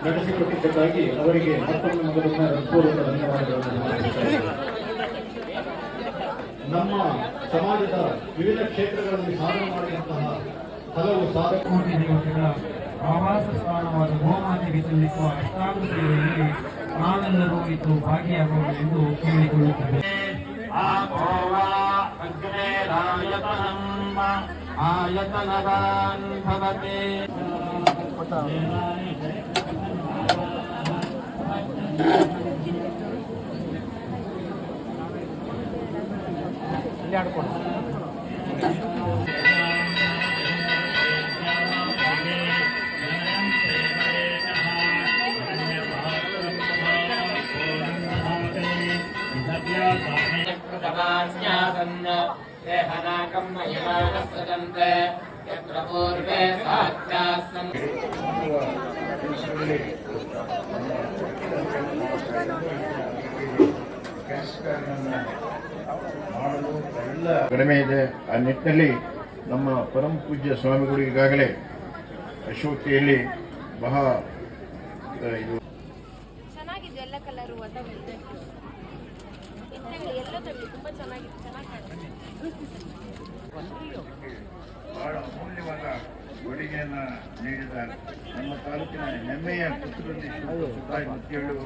ನಡೆಸಿಕೊಟ್ಟಿದ್ದಕ್ಕಾಗಿ ಅವರಿಗೆ ಮತ್ತೊಮ್ಮೆ ಮೊದಲಿನ ಹೃತ್ಪೂರ್ವಕ ಧನ್ಯವಾದಗಳನ್ನು ಅರ್ಪಿಸುತ್ತೇನೆ. ನಮ್ಮ ಸಮಾಜದ ವಿವಿಧ ಕ್ಷೇತ್ರಗಳಲ್ಲಿ ಸಾಧನೆ ಮಾಡಿದಂತಹ ಹಲವು ಸಾಧಕರ ಆವಾಸ ಸ್ಥಾನವಾದ ಗೋಮಾತೆಗೆ ಸಲ್ಲಿಸುವ ಅಷ್ಟಾಂಗ ಸೇವೆಯಲ್ಲಿ ನಾವೆಲ್ಲರೂ ಇದು ಭಾಗಿಯಾಗುವುದು ಎಂದು ಕೇಳಿಕೊಳ್ಳುತ್ತೇವೆ. ಆಯತನವಾನ್ ಭವತೆ ಕಡಿಮೆ ಇದೆ. ಆ ನಿಟ್ಟಿನಲ್ಲಿ ನಮ್ಮ ಪರಮ ಪೂಜ್ಯ ಸ್ವಾಮಿಗಳು ಈಗಾಗಲೇ ಅಶೋಕಿಯಲ್ಲಿ ಬಹಳ ಇದು ಚೆನ್ನಾಗಿದೆ. ಎಲ್ಲ ಕಲರು ಎಲ್ಲದರಲ್ಲಿ ತುಂಬಾ ಚೆನ್ನಾಗಿದೆ. ಬಹಳ ಅಮೂಲ್ಯವಾದ ಕೊಡುಗೆಯನ್ನು ನೀಡಿದ ನಮ್ಮ ತಾಲೂಕಿನ ಹೆಮ್ಮೆಯ ಪುತ್ರರಲ್ಲಿ ಮುತ್ತಿಯವರು